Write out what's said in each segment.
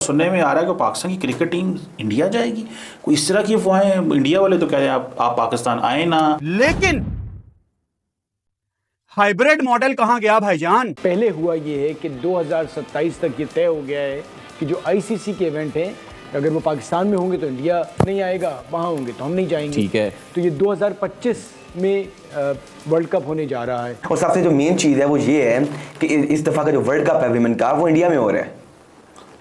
सुनने में आ रहा है कि पाकिस्तान की क्रिकेट टीम इंडिया जाएगी। कोई इस तरह की अफवाहें, इंडिया वाले तो कह रहे हैं आप पाकिस्तान आए ना। लेकिन हाइब्रिड मॉडल कहां गया भाईजान? पहले हुआ ये है कि 2027 तक ये तय हो गया है कि जो आईसीसी के इवेंट हैं अगर वो पाकिस्तान में होंगे तो इंडिया नहीं आएगा, वहाँ होंगे तो हम नहीं जाएंगे। ठीक है। तो ये 2025 में वर्ल्ड कप होने जा रहा है। और सबसे जो मेन चीज़ है वो ये है कि इस दफ़ा का जो वर्ल्ड कप है विमेन का वो इंडिया में हो रहा है।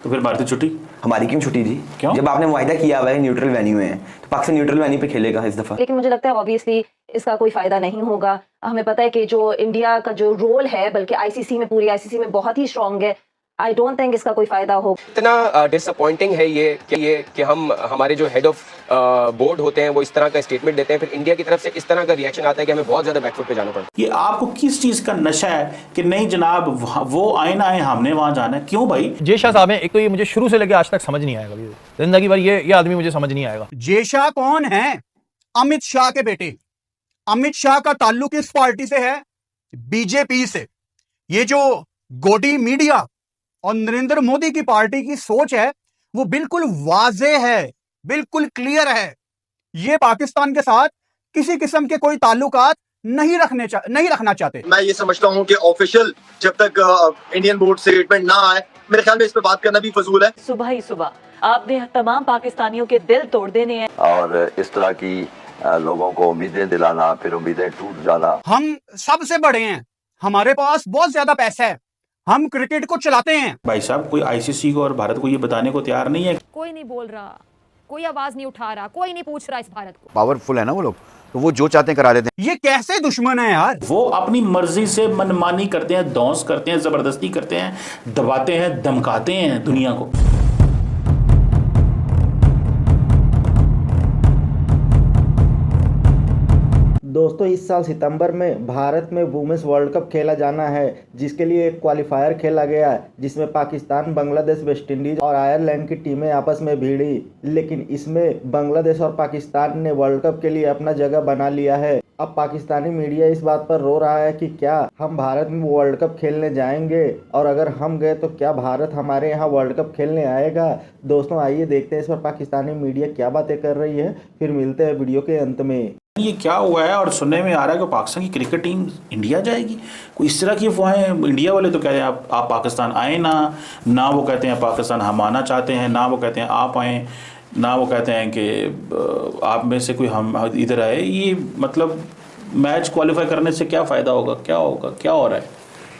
तो फिर भारतीय छुट्टी हमारी क्यों छुट्टी जी? क्यों? जब आपने मुआहिदा किया हुआ है न्यूट्रल वेन्यू है तो पाकिस्तान न्यूट्रल वेन्यू पे खेलेगा इस दफ़ा। लेकिन मुझे लगता है ऑब्वियसली इसका कोई फायदा नहीं होगा। हमें पता है कि जो इंडिया का जो रोल है बल्कि आईसीसी में, पूरी आईसीसी में बहुत ही स्ट्रांग है। आई डोंट थिंक इसका कोई फायदा हो। इतना डिसअपॉइंटिंग है ये कि हम हमारे जो हेड ऑफ बोर्ड होते हैं वो इस तरह का स्टेटमेंट देते हैं, फिर इंडिया की तरफ से इस तरह का रिएक्शन आता है कि हमें बहुत ज्यादा बैकफुट पे जाना पड़ता है। ये आपको किस चीज का नशा है कि नहीं जनाब वो आए ना आए हमने वहां जाना है? क्यों भाई? जेशा साहब हैं, एक तो ये मुझे शुरू से लेकर आज तक समझ नहीं आएगा, जिंदगी भर ये आदमी मुझे समझ नहीं आएगा। जेशा कौन है? अमित शाह के बेटे। अमित शाह का ताल्लुक इस पार्टी से है, बीजेपी से। ये जो गोदी मीडिया और नरेंद्र मोदी की पार्टी की सोच है वो बिल्कुल वाज़े है, बिल्कुल क्लियर है। ये पाकिस्तान के साथ किसी किस्म के कोई ताल्लुकात नहीं रखना चाहते। मैं ये समझता हूँ कि ऑफिशियल जब तक इंडियन बोर्ड से स्टेटमेंट ना आए, मेरे ख्याल में इस पे बात करना भी फजूल है। सुबह ही सुबह आपने तमाम पाकिस्तानियों के दिल तोड़ देने हैं और इस तरह की लोगों को उम्मीदें दिलाना, फिर उम्मीदें टूट जाना। हम सबसे बड़े हैं, हमारे पास बहुत ज्यादा पैसा है, हम क्रिकेट को चलाते हैं। भाई साहब कोई आईसीसी को और भारत को ये बताने को तैयार नहीं है। कोई नहीं बोल रहा, कोई आवाज नहीं उठा रहा, कोई नहीं पूछ रहा इस भारत को। पावरफुल है ना वो लोग, तो वो जो चाहते हैं करा देते हैं। ये कैसे दुश्मन है यार? वो अपनी मर्जी से मनमानी करते हैं, दौंस करते हैं, जबरदस्ती करते हैं, दबाते हैं, धमकाते हैं दुनिया को। दोस्तों इस साल सितंबर में भारत में वुमेन्स वर्ल्ड कप खेला जाना है, जिसके लिए एक क्वालिफायर खेला गया जिसमें पाकिस्तान, बांग्लादेश, वेस्ट इंडीज और आयरलैंड की टीमें आपस में भिड़ी। लेकिन इसमें बांग्लादेश और पाकिस्तान ने वर्ल्ड कप के लिए अपना जगह बना लिया है। अब पाकिस्तानी मीडिया इस बात पर रो रहा है कि क्या हम भारत में वर्ल्ड कप खेलने जाएंगे, और अगर हम गए तो क्या भारत हमारे यहाँ वर्ल्ड कप खेलने आएगा। दोस्तों आइए देखते हैं इस पर पाकिस्तानी मीडिया क्या बातें कर रही है, फिर मिलते हैं वीडियो के अंत में। ये क्या हुआ है? और सुनने में आ रहा है कि पाकिस्तान की क्रिकेट टीम इंडिया जाएगी। कोई इस तरह की अफवाहें, इंडिया वाले तो कह रहे हैं आप पाकिस्तान आए ना वो कहते हैं पाकिस्तान हम आना चाहते हैं, ना वो कहते हैं आप आए, ना वो कहते हैं कि आप में से कोई हम इधर आए। ये मतलब मैच क्वालिफाई करने से क्या फ़ायदा होगा? क्या हो रहा है?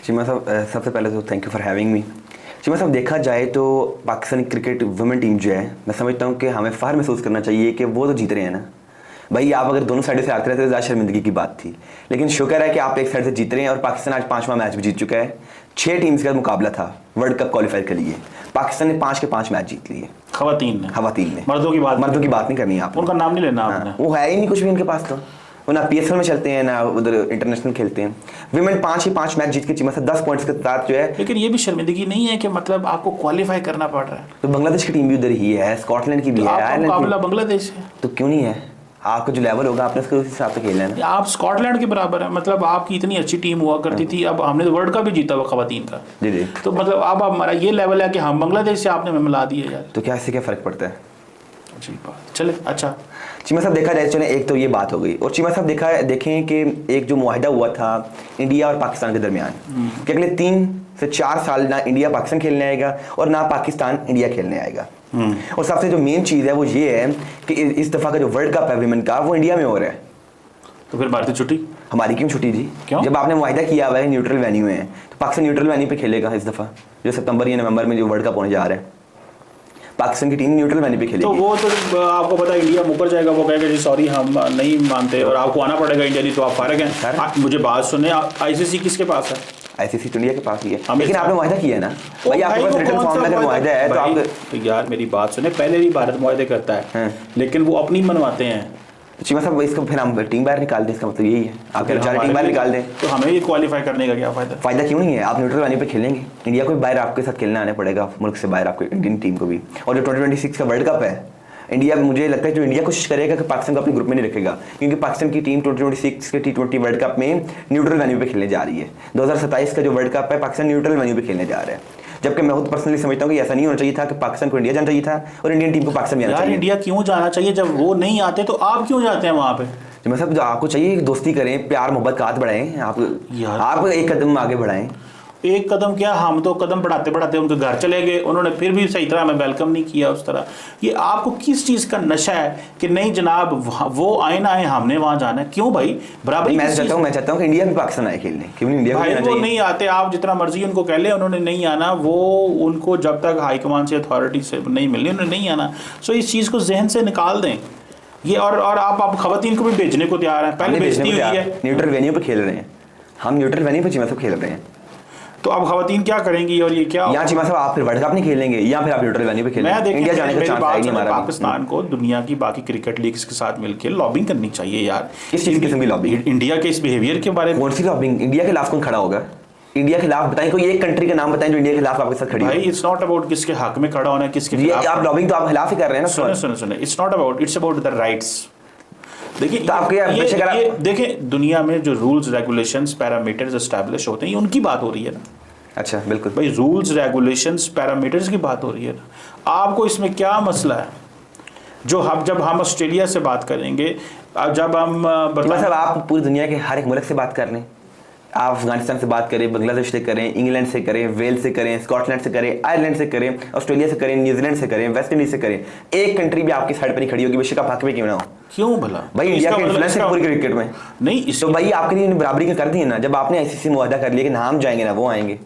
चीमा साहब सबसे पहले तो thank you for having me. Cheema साहब देखा जाए तो पाकिस्तानी क्रिकेट वुमेन टीम जो है, मैं समझता हूँ कि हमें फ़ख्र महसूस करना चाहिए कि वो तो जीत रहे हैं ना। भाई आप अगर दोनों साइड से आते रहते तो ज़्यादा शर्मिंदगी की बात थी, लेकिन शुक्र है कि आप एक साइड से जीत रहे हैं। और पाकिस्तान आज 5वां मैच भी जीत चुका है। 6 टीम्स का मुकाबला था वर्ल्ड कप क्वालिफाई के लिए, पाकिस्तान ने 5 के 5 मैच जीत लिए। खवातीन ने मर्दों की बात नहीं करनी है आप, उनका नाम नहीं लेना आपने। वो है ही नहीं कुछ भी उनके पास, तो वो ना पीएसएल में चलते हैं ना उधर इंटरनेशनल खेलते हैं। विमेन 5 के 5 मैच जीत के चीमा से 10 पॉइंट्स के साथ जो है। लेकिन ये भी शर्मिंदगी नहीं है कि मतलब आपको क्वालिफाई करना पड़ रहा है? तो बांग्लादेश की टीम भी उधर ही है, स्कॉटलैंड की भी है, आयरलैंड मुकाबला बांग्लादेश है, तो क्यों नहीं है? आपका जो लेवल होगा आपने उसके उस हिसाब से खेलना है। आप स्कॉटलैंड के बराबर है, मतलब आपकी इतनी अच्छी टीम हुआ करती थी। अब हमने तो वर्ल्ड कप भी जीता हुआ खवातीन का। जी। तो मतलब अब हमारा ये लेवल है कि हम बांग्लादेश से आपने मिला दिए यार। तो क्या इससे क्या फ़र्क पड़ता है? अच्छी बात। चले अच्छा चीमा साहब देखा जाए, चले एक तो ये बात हो गई। और चीमा साहब देखें कि एक जो मुआहिदा हुआ था इंडिया और पाकिस्तान के दरमियान कि अगले 3 से 4 साल ना इंडिया पाकिस्तान खेलने आएगा और ना पाकिस्तान इंडिया खेलने आएगा। और सबसे जो मेन चीज़ है वो ये है कि इस दफ़ा का जो वर्ल्ड कप है विमेन का वो इंडिया में हो रहा है। तो फिर भारतीय छुट्टी हमारी क्यों छुट्टी जी? क्यों? जब आपने मुआहिदा किया हुआ है न्यूट्रल वेन्यू है तो पाकिस्तान न्यूट्रल वेन्यू पे खेलेगा इस दफ़ा, जो सितंबर या नवंबर में जो वर्ल्ड कप होने जा रहा है। पाकिस्तान की टीम न्यूट्रल वेन्यू पे खेलेगी। तो वो तो आपको पता है इंडिया मुकर जाएगा, वो कहेगा जी सॉरी हम नहीं मानते और आपको आना पड़ेगा इंडिया, नहीं तो आप फारग हैं। मुझे बात सुने, आईसीसी किसके पास है? आईसीसी तो इंडिया के पास ही है, लेकिन आपने मुआहिदा किया है ना भाई, आपके पास रिटर्न फॉर्म में अगर मुआहिदा है तो आप यार मेरी बात सुने, पहले भी भारत मुआहिदे करता है लेकिन वो अपनी मनवाते हैं। चीमा साहब इसको फिर हम टीम बाहर निकाल दें, इसका मतलब यही है आप टीम बाहर निकाल दें। तो हमें ये क्वालिफाई करने का क्या फ़ायदा क्यों नहीं है? आप न्यूट्रल वेन्यू पे खेलेंगे, इंडिया को भी बाहर आपके साथ खेलने आने पड़ेगा, मुल्क से बाहर आपको इंडियन टीम को भी। और जो 2026 का वर्ल्ड कप है इंडिया, मुझे लगता है जो इंडिया कोशिश करेगा कि पाकिस्तान को अपने ग्रुप में नहीं रखेगा, क्योंकि पाकिस्तान की टीम 2026 के T20 वर्ल्ड कप में न्यूट्रल वेन्यू पे खेलने जा रही है। 2027 का जो वर्ल्ड कप है पाकिस्तान न्यूट्रल वेन्यू पे खेलने जा रहा है। जबकि मैं खुद पर्सनली समझता हूँ कि ऐसा नहीं होना चाहिए था कि पाकिस्तान को इंडिया जाना चाहिए था और इंडियन टीम को पाकिस्तान जाना यार चाहिए। इंडिया क्यों जाना चाहिए? जब वो नहीं आते तो आप क्यों जाते हैं वहाँ पे? तो मतलब जो आपको चाहिए कि दोस्ती करें, प्यार मोहब्बत का हाथ बढ़ाएं, आप एक कदम आगे बढ़ाएं। एक कदम क्या, हम तो कदम बढ़ाते बढ़ाते उनके घर चले गए, उन्होंने फिर भी सही तरह हमें वेलकम नहीं किया उस तरह। ये आपको किस चीज़ का नशा है कि नहीं जनाब वो आए ना आए, हमने वहाँ जाना है? क्यों भाई? बराबरी मैं चाहता हूँ कि इंडिया भी पाकिस्तान आए खेलने, क्यों इंडिया भाई वो नहीं आते, आप जितना मर्जी उनको कह ले, उन्होंने नहीं आना। वो उनको जब तक हाईकमान से अथॉरिटी से नहीं मिलनी उन्होंने नहीं आना। सो इस चीज़ को जहन से निकाल दें ये। और आप खवातीन को भी भेजने को तैयार हैं, पहले भेजती हुई है। न्यूट्रल वेन्यू पे खेल रहे हैं हम, न्यूट्रल वेन्यू पे चीमा सब खेल रहे हैं। तो अब खवातीन क्या करेंगी? और ये क्या यहाँ चीमा साहब आप फिर वर्ल्ड कप नहीं खेलेंगे या फिर आप न्यूट्रल वेन्यू पे खेलेंगे? मैं इंडिया जाने का चांस है नहीं हमारा। पाकिस्तान को दुनिया की बाकी क्रिकेट लीग्स के साथ मिलकर लॉबिंग करनी चाहिए यार। किस चीज़ किस्म की लॉबिंग? इंडिया के इस बिहेवियर के बारे में। कौन सी लॉबिंग? इंडिया के खिलाफ कौन खड़ा होगा? इंडिया के खिलाफ बताएं, कोई एक कंट्री का नाम बताएं जो इंडिया के खिलाफ आपके साथ खड़ी है। भाई इट्स नॉट अबाउट किसके हक में खड़ा होना है, किसके खिलाफ। आप लॉबिंग तो आप खिलाफ ही कर रहे हैं ना। सुने it's not about, it's about the rights. देखिए तो ये देखें, दुनिया में जो रूल्स रेगुलेशंस पैरामीटर्स एस्टैब्लिश होते हैं उनकी बात हो रही है ना। अच्छा बिल्कुल भाई, रूल्स रेगुलेशंस पैरामीटर्स की बात हो रही है ना। आपको इसमें क्या मसला है? जब हम ऑस्ट्रेलिया से बात करेंगे, जब हम मतलब आप पूरी दुनिया के हर एक मुल्क से बात कर रहे हैं। आप अफगानिस्तान से बात करें, बांग्लादेश से करें, इंग्लैंड से करें, वेल्स से करें, स्कॉटलैंड से करें, आयरलैंड से करें, ऑस्ट्रेलिया से करें, न्यूजीलैंड से करें, वेस्ट इंडीज से करें, एक कंट्री भी आपकी साइड पर नहीं खड़ी होगी, विश्व कप हक में क्यों ना हो। क्यों भला? भाई इंडिया का इन्फ्लुएंस है पूरी क्रिकेट में। नहीं तो भाई आपके लिए बराबरी का कर दिए ना, जब आपने आईसीसी मुआहदा कर लिया कि ना हम जाएंगे ना वो आएंगे।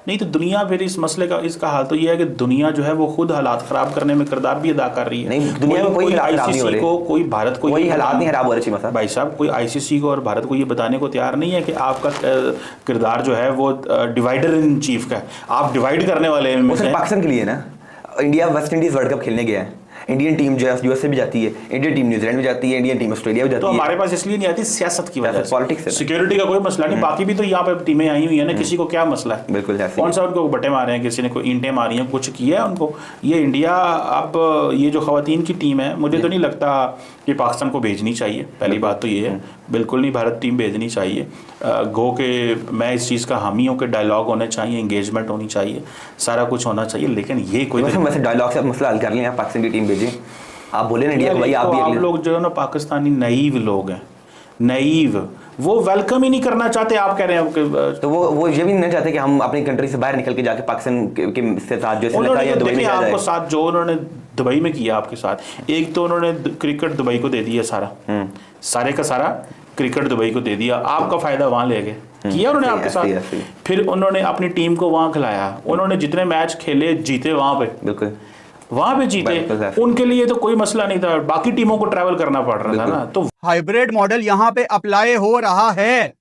नहीं तो दुनिया फिर इस मसले का इसका हाल तो ये है कि दुनिया जो है वो खुद हालात खराब करने में किरदार भी अदा कर रही है। नहीं दुनिया में कोई आईसीसी को, कोई भारत को, कोई हालात नहीं खराब हो रहे भाई साहब। कोई आईसीसी को और भारत को ये बताने को तैयार नहीं है कि आपका किरदार जो है वो डिवाइडर इन चीफ का है। आप डिवाइड करने वाले हैं। पाकिस्तान के लिए ना, India West Indies world cup खेलने गया है, इंडियन टीम जो है यूएसए भी जाती है, इंडियन टीम न्यूजीलैंड भी जाती है, इंडियन टीम ऑस्ट्रेलिया भी जाती है। तो हमारे पास इसलिए नहीं आती सियासत की वजह से, पॉलिटिक्स है, सिक्योरिटी का कोई मसला नहीं। बाकी भी तो यहाँ पे टीमें आई हुई है ना, किसी को क्या मसला है? बिल्कुल कौन सा उनको बटे मारे हैं, किसी ने कोई ईंटें मारी हैं, कुछ किया है उनको? ये इंडिया अब ये जो खवातीन की टीम है, मुझे तो नहीं लगता कि पाकिस्तान को भेजनी चाहिए। पहली बात तो ये है, बिल्कुल नहीं भारत टीम भेजनी चाहिए। गो के मैं इस चीज़ का हामी हूँ कि डायलॉग होने चाहिए, इंगेजमेंट होनी चाहिए, सारा कुछ होना चाहिए। लेकिन ये कोई वैसे डायलॉग से मसला हल कर लें, पाकिस्तान की टीम भेजें। आप बोले ना इंडिया को भाई, आप लोग जो है ना पाकिस्तानी नईव लोग हैं, नईव, वो वेलकम ही नहीं करना चाहते। आप कह रहे हैं तो वो ये भी नहीं चाहते कि हम अपनी कंट्री से बाहर निकल के जाके पाकिस्तान के साथ जो दुबई में आपको साथ जो उन्होंने दुबई में किया आपके साथ, एक तो उन्होंने क्रिकेट दुबई को दे दिया सारे का सारा क्रिकेट दुबई को दे दिया, आपका फायदा वहां ले गए, किया उन्होंने आपके साथ। फिर उन्होंने अपनी टीम को वहां खिलाया, उन्होंने जितने मैच खेले जीते वहां पे, बिल्कुल वहां पे जीते। उनके लिए तो कोई मसला नहीं था, बाकी टीमों को ट्रैवल करना पड़ रहा था ना। तो हाइब्रिड मॉडल यहां पे अप्लाई हो रहा है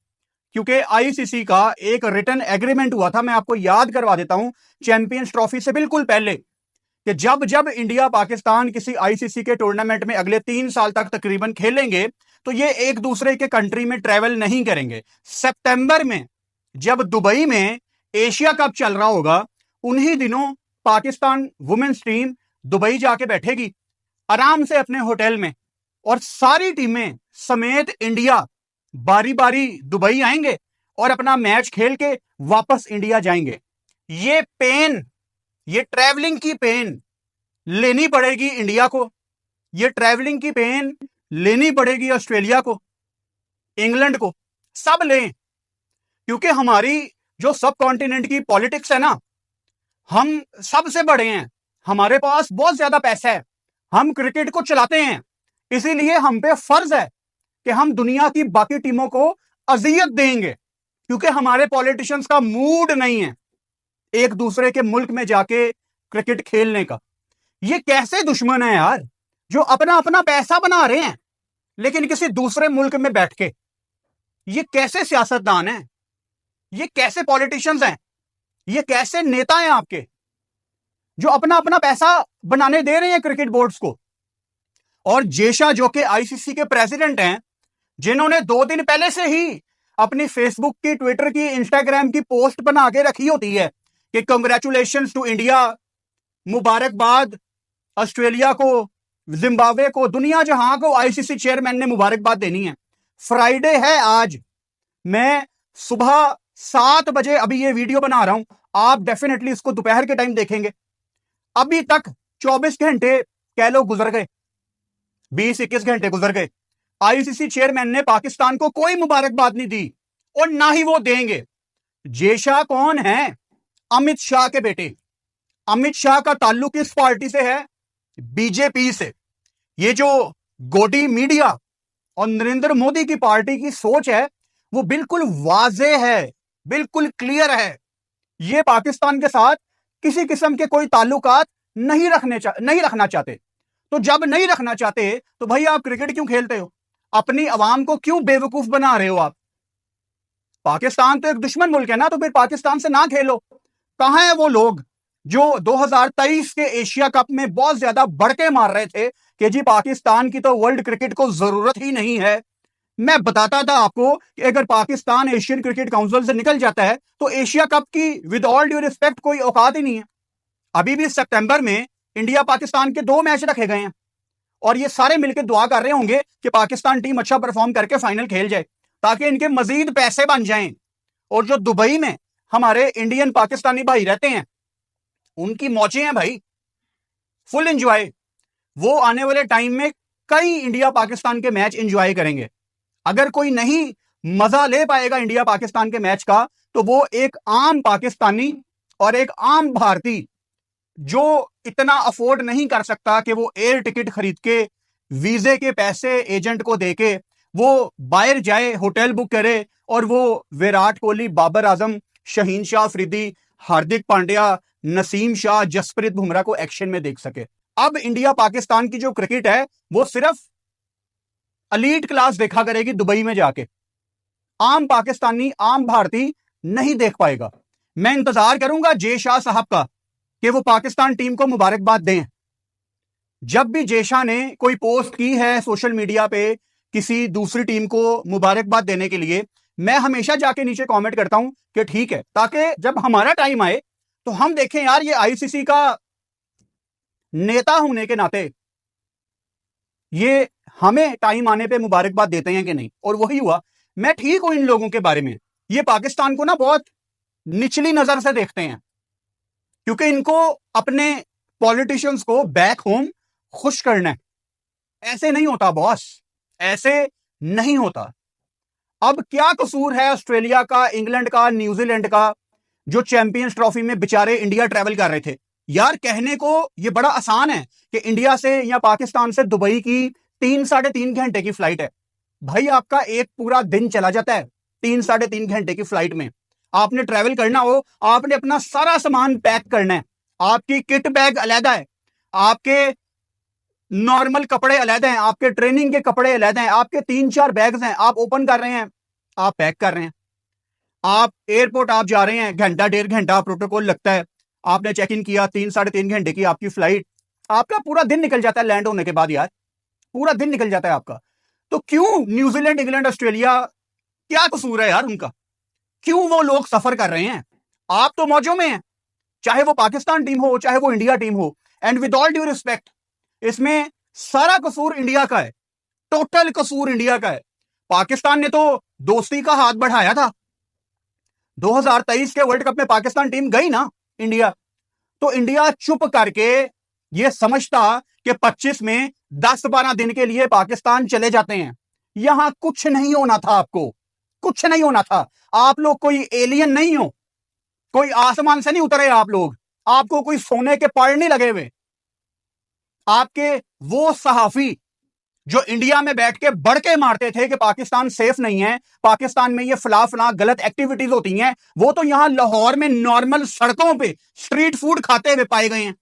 क्योंकि आईसीसी का एक रिटन एग्रीमेंट हुआ था। मैं आपको याद करवा देता हूं चैंपियंस ट्रॉफी से बिल्कुल पहले, कि जब इंडिया पाकिस्तान किसी आईसीसी के टूर्नामेंट में अगले 3 साल तक तकरीबन खेलेंगे तो ये एक दूसरे के कंट्री में ट्रैवल नहीं करेंगे। सितंबर में जब दुबई में एशिया कप चल रहा होगा, उन्हीं दिनों पाकिस्तान वुमेन्स टीम दुबई जाके बैठेगी आराम से अपने होटल में, और सारी टीमें समेत इंडिया बारी बारी दुबई आएंगे और अपना मैच खेल के वापस इंडिया जाएंगे। ये पेन, ये ट्रैवलिंग की पेन लेनी पड़ेगी इंडिया को, ये ट्रैवलिंग की पेन लेनी पड़ेगी ऑस्ट्रेलिया को, इंग्लैंड को, सब लें। क्योंकि हमारी जो सब कॉन्टिनेंट की पॉलिटिक्स है ना, हम सबसे बड़े हैं, हमारे पास बहुत ज्यादा पैसा है, हम क्रिकेट को चलाते हैं, इसीलिए हम पे फर्ज है कि हम दुनिया की बाकी टीमों को अजियत देंगे, क्योंकि हमारे पॉलिटिशियंस का मूड नहीं है एक दूसरे के मुल्क में जाके क्रिकेट खेलने का। ये कैसे दुश्मन है यार, जो अपना अपना पैसा बना रहे हैं लेकिन किसी दूसरे मुल्क में बैठ के। ये कैसे सियासतदान हैं, ये कैसे पॉलिटिशियंस हैं, ये कैसे नेता हैं आपके जो अपना अपना पैसा बनाने दे रहे हैं क्रिकेट बोर्ड्स को। और जेशा जो कि आईसीसी के प्रेसिडेंट हैं, जिन्होंने 2 दिन पहले से ही अपनी फेसबुक की, ट्विटर की, इंस्टाग्राम की पोस्ट बना के रखी होती है कि कांग्रेचुलेशंस टू इंडिया, मुबारकबाद ऑस्ट्रेलिया को, जिम्बाब्वे को, दुनिया जहां को आईसीसी चेयरमैन ने मुबारकबाद देनी है। फ्राइडे है आज, मैं सुबह 7 बजे अभी ये वीडियो बना रहा हूं, आप डेफिनेटली इसको दोपहर के टाइम देखेंगे। अभी तक 24 घंटे कह लो गुजर गए, 20-21 घंटे गुजर गए। आईसीसी चेयरमैन ने पाकिस्तान को कोई मुबारकबाद नहीं दी और ना ही वो देंगे। जेशा कौन है? अमित शाह के बेटे। अमित शाह का ताल्लुक इस पार्टी से है, बीजेपी से। ये जो गोडी मीडिया और नरेंद्र मोदी की पार्टी की सोच है वो बिल्कुल वाजे है, बिल्कुल क्लियर है। ये पाकिस्तान के साथ किसी किस्म के कोई ताल्लुकात नहीं रखना चाहते। तो जब नहीं रखना चाहते तो भाई आप क्रिकेट क्यों खेलते हो? अपनी आवाम को क्यों बेवकूफ बना रहे हो आप? पाकिस्तान तो एक दुश्मन मुल्क है ना, तो फिर पाकिस्तान से ना खेलो। कहां है वो लोग जो 2023 के एशिया कप में बहुत ज्यादा बढ़के मार रहे थे कि जी पाकिस्तान की तो वर्ल्ड क्रिकेट को जरूरत ही नहीं है। मैं बताता था आपको कि अगर पाकिस्तान एशियन क्रिकेट काउंसिल से निकल जाता है तो एशिया कप की विद ऑल ड्यू रिस्पेक्ट कोई औकात ही नहीं है। अभी भी सितंबर में इंडिया पाकिस्तान के 2 मैच रखे गए हैं और ये सारे मिलकर दुआ कर रहे होंगे कि पाकिस्तान टीम अच्छा परफॉर्म करके फाइनल खेल जाए ताकि इनके मजीद पैसे बन जाएं। और जो दुबई में हमारे इंडियन पाकिस्तानी भाई रहते हैं उनकी मौजें हैं भाई, फुल एंजॉय। वो आने वाले टाइम में कई इंडिया पाकिस्तान के मैच एंजॉय करेंगे। अगर कोई नहीं मजा ले पाएगा इंडिया पाकिस्तान के मैच का तो वो एक आम पाकिस्तानी और एक आम भारतीय जो इतना अफोर्ड नहीं कर सकता कि वो एयर टिकट खरीद के वीजे के पैसे एजेंट को देके वो बाहर जाए, होटल बुक करे और वो विराट कोहली, बाबर आजम, शहीन शाह अफरीदी, हार्दिक पांड्या, नसीम शाह, जसप्रीत बुमराह को एक्शन में देख सके। अब इंडिया पाकिस्तान की जो क्रिकेट है वो सिर्फ एलीट क्लास देखा करेगी दुबई में जाके। आम पाकिस्तानी, आम भारतीय नहीं देख पाएगा। मैं इंतजार करूंगा जे शाह साहब का कि वो पाकिस्तान टीम को मुबारकबाद दें। जब भी जेशा ने कोई पोस्ट की है सोशल मीडिया पे किसी दूसरी टीम को मुबारकबाद देने के लिए, मैं हमेशा जाके नीचे कमेंट करता हूं कि ठीक है, ताकि जब हमारा टाइम आए तो हम देखें यार ये आईसीसी का नेता होने के नाते ये हमें टाइम आने पे मुबारकबाद देते हैं कि नहीं। और वही हुआ। मैं ठीक हूं इन लोगों के बारे में। ये पाकिस्तान को ना बहुत निचली नजर से देखते हैं क्योंकि इनको अपने पॉलिटिशियंस को बैक होम खुश करना है। ऐसे नहीं होता बॉस, ऐसे नहीं होता। अब क्या कसूर है ऑस्ट्रेलिया का, इंग्लैंड का, न्यूजीलैंड का जो चैंपियंस ट्रॉफी में बेचारे इंडिया ट्रैवल कर रहे थे? यार कहने को ये बड़ा आसान है कि इंडिया से या पाकिस्तान से दुबई की 3-3.5 घंटे की फ्लाइट है। भाई आपका एक पूरा दिन चला जाता है 3-3.5 घंटे की फ्लाइट में। आपने ट्रैवल करना हो, आपने अपना सारा सामान पैक करना है। आपकी किट बैग अलग है, आपके नॉर्मल कपड़े अलग हैं, आपके ट्रेनिंग के कपड़े अलग हैं, आपके 3-4 बैग्स हैं, आप ओपन कर रहे हैं, आप पैक कर रहे हैं। आप एयरपोर्ट आप जा रहे हैं, घंटा 1.5 घंटा प्रोटोकॉल लगता है। आपने चेक इन किया, 3-3.5 घंटे की आपकी फ्लाइट, आपका पूरा दिन निकल जाता है लैंड होने के बाद। यार पूरा दिन निकल जाता है आपका। तो क्यों न्यूजीलैंड, इंग्लैंड, ऑस्ट्रेलिया, क्या कसूर है यार उनका? क्यों वो लोग सफर कर रहे हैं? आप तो मौजों में हैं, चाहे वो पाकिस्तान टीम हो चाहे वो इंडिया टीम हो। And with all due respect, इसमें सारा कसूर इंडिया का है, टोटल कसूर इंडिया का है। पाकिस्तान ने तो दोस्ती का हाथ बढ़ाया था। 2023 के वर्ल्ड कप में पाकिस्तान टीम गई ना इंडिया, तो इंडिया चुप करके ये समझता कि 25 में 10-12 दिन के लिए पाकिस्तान चले जाते हैं। यहां कुछ नहीं होना था, आपको कुछ नहीं होना था। आप लोग कोई एलियन नहीं हो, कोई आसमान से नहीं उतरे आप लोग, आपको कोई सोने के पड़ नहीं लगे हुए। आपके वो सहाफी जो इंडिया में बैठ के बढ़ के मारते थे कि पाकिस्तान सेफ नहीं है, पाकिस्तान में ये फला गलत एक्टिविटीज होती हैं, वो तो यहां लाहौर में नॉर्मल सड़कों पे स्ट्रीट फूड खाते हुए पाए गए हैं।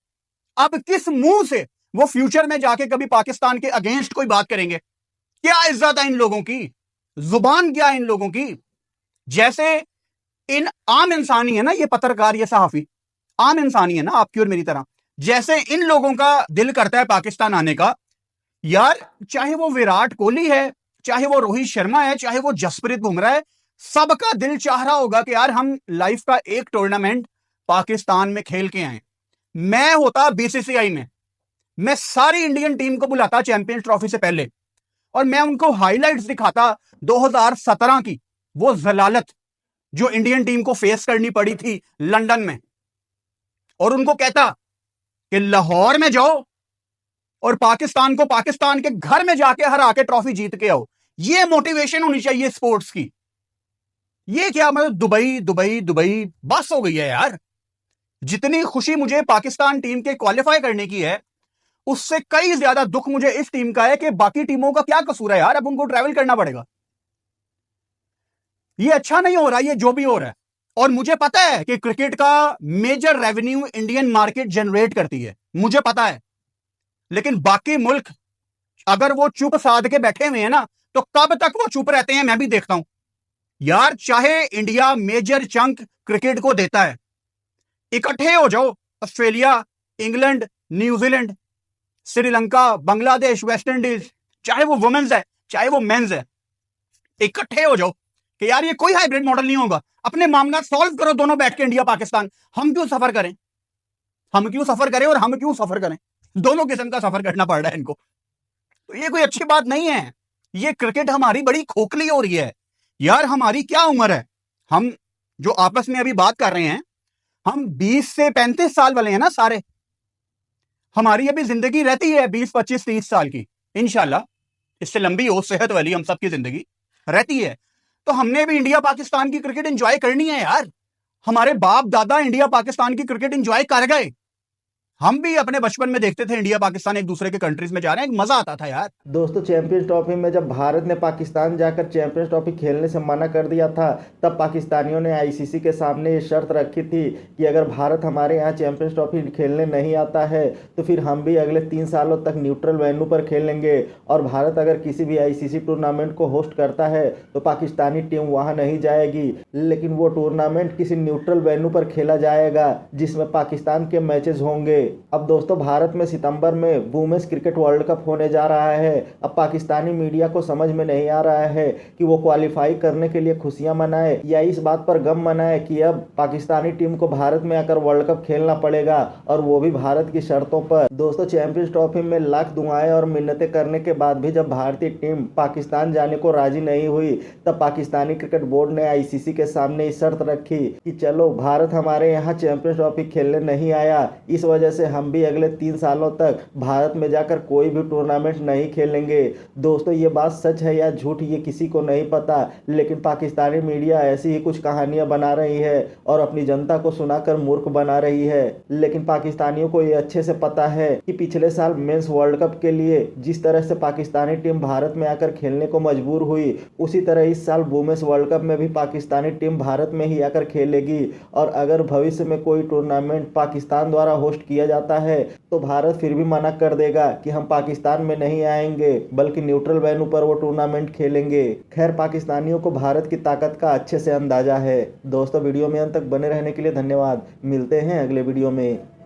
अब किस मुंह से वो फ्यूचर में जाके कभी पाकिस्तान के अगेंस्ट कोई बात करेंगे? क्या इज्जत है इन लोगों की? जुबान क्या है इन लोगों की? जैसे इन आम इंसानी है ना ये पत्रकार, ये सहाफी आम इंसानी है ना आपकी और मेरी तरह। जैसे इन लोगों का दिल करता है पाकिस्तान आने का, यार चाहे वो विराट कोहली है, चाहे वो रोहित शर्मा है, चाहे वो जसप्रीत बुमराह है, सबका दिल चाह रहा होगा कि यार हम लाइफ का एक टूर्नामेंट पाकिस्तान में खेल के आए। मैं होता बीसीसीआई में, मैं सारी इंडियन टीम को बुलाता चैंपियंस ट्रॉफी से पहले और मैं उनको हाइलाइट्स दिखाता 2017 की वो जलालत, जो इंडियन टीम को फेस करनी पड़ी थी लंदन में, और उनको कहता कि लाहौर में जाओ और पाकिस्तान को पाकिस्तान के घर में जाके हरा के ट्रॉफी जीत के आओ। ये मोटिवेशन होनी चाहिए स्पोर्ट्स की। ये क्या मतलब दुबई दुबई दुबई, बस हो गई है यार। जितनी खुशी मुझे पाकिस्तान टीम के क्वालिफाई करने की है, उससे कई ज्यादा दुख मुझे इस टीम का है कि बाकी टीमों का क्या कसूर है यार, अब उनको ट्रैवल करना पड़ेगा। ये अच्छा नहीं हो रहा, ये जो भी हो रहा है। और मुझे पता है कि क्रिकेट का major revenue Indian market generate करती है, मुझे पता है। लेकिन बाकी मुल्क अगर वो चुप साध के बैठे हुए हैं ना, तो कब तक वो चुप रहते हैं मैं भी देखता हूं यार। चाहे इंडिया मेजर चंक क्रिकेट को देता है, इकट्ठे हो जाओ, Australia, England, New Zealand, Sri Lanka, Bangladesh, West Indies, चाहे वो वुमेन्स है चाहे वो मेंस है, इकट्ठे हो जाओ कि यार ये कोई हाइब्रिड मॉडल नहीं होगा। अपने मामला सॉल्व करो दोनों बैठ के, इंडिया पाकिस्तान। हम क्यों सफर करें, हम क्यों सफर करें और हम क्यों सफर करें? दोनों किस्म का सफर करना पड़ रहा है इनको। तो ये कोई अच्छी बात नहीं है। ये क्रिकेट हमारी बड़ी खोखली हो रही है यार। हमारी क्या उम्र है? हम जो आपस में अभी बात कर रहे हैं, हम 20 से 35 साल वाले हैं ना सारे। हमारी अभी जिंदगी रहती है 20, 25, 30 साल की, इंशाल्लाह इससे लंबी हो, सेहत वाली हम सबकी जिंदगी रहती है। तो हमने भी इंडिया पाकिस्तान की क्रिकेट एंजॉय करनी है यार। हमारे बाप दादा इंडिया पाकिस्तान की क्रिकेट एंजॉय कर गए। हम भी अपने बचपन में देखते थे इंडिया पाकिस्तान एक दूसरे के कंट्रीज में जा रहे हैं, मजा आता था यार। दोस्तों, चैंपियंस ट्रॉफी में जब भारत ने पाकिस्तान जाकर चैंपियंस ट्रॉफी खेलने से मना कर दिया था, तब पाकिस्तानियों ने आईसीसी के सामने ये शर्त रखी थी कि अगर भारत हमारे यहाँ चैंपियंस ट्रॉफी खेलने नहीं आता है तो फिर हम भी अगले 3 सालों तक न्यूट्रल वेन्यू पर खेलेंगे। और भारत अगर किसी भी आईसीसी टूर्नामेंट को होस्ट करता है तो पाकिस्तानी टीम वहाँ नहीं जाएगी, लेकिन वो टूर्नामेंट किसी न्यूट्रल वेन्यू पर खेला जाएगा जिसमें पाकिस्तान के मैचेस होंगे। अब दोस्तों, भारत में सितंबर में वुमेन्स क्रिकेट वर्ल्ड कप होने जा रहा है। अब पाकिस्तानी मीडिया को समझ में नहीं आ रहा है कि वो क्वालिफाई करने के लिए खुशियां मनाए या इस बात पर गम मनाए कि अब पाकिस्तानी टीम को भारत में आकर वर्ल्ड कप खेलना पड़ेगा, और वो भी भारत की शर्तों पर। दोस्तों, चैंपियंस ट्रॉफी में लाख दुआएं और मिन्नतें करने के बाद भी जब भारतीय टीम पाकिस्तान जाने को राजी नहीं हुई, तब पाकिस्तानी क्रिकेट बोर्ड ने आईसीसी के सामने शर्त रखी कि चलो, भारत हमारे यहाँ चैंपियंस ट्रॉफी खेलने नहीं आया, इस वजह से हम भी अगले 3 सालों तक भारत में जाकर कोई भी टूर्नामेंट नहीं खेलेंगे। दोस्तों, ये बात सच है या झूठ ये किसी को नहीं पता, लेकिन पाकिस्तानी मीडिया ऐसी ही कुछ कहानियां बना रही है और अपनी जनता को सुनाकर मूर्ख बना रही है। लेकिन पाकिस्तानियों को ये अच्छे से पता है कि पिछले साल मेंस वर्ल्ड कप के लिए जिस तरह से पाकिस्तानी टीम भारत में आकर खेलने को मजबूर हुई, उसी तरह इस साल वुमेन्स वर्ल्ड कप में भी पाकिस्तानी टीम भारत में ही आकर खेलेगी। और अगर भविष्य में कोई टूर्नामेंट पाकिस्तान द्वारा होस्ट किया जाता है तो भारत फिर भी मना कर देगा कि हम पाकिस्तान में नहीं आएंगे, बल्कि न्यूट्रल वेन्यू पर वो टूर्नामेंट खेलेंगे। खैर, पाकिस्तानियों को भारत की ताकत का अच्छे से अंदाजा है। दोस्तों, वीडियो में अंत तक बने रहने के लिए धन्यवाद। मिलते हैं अगले वीडियो में।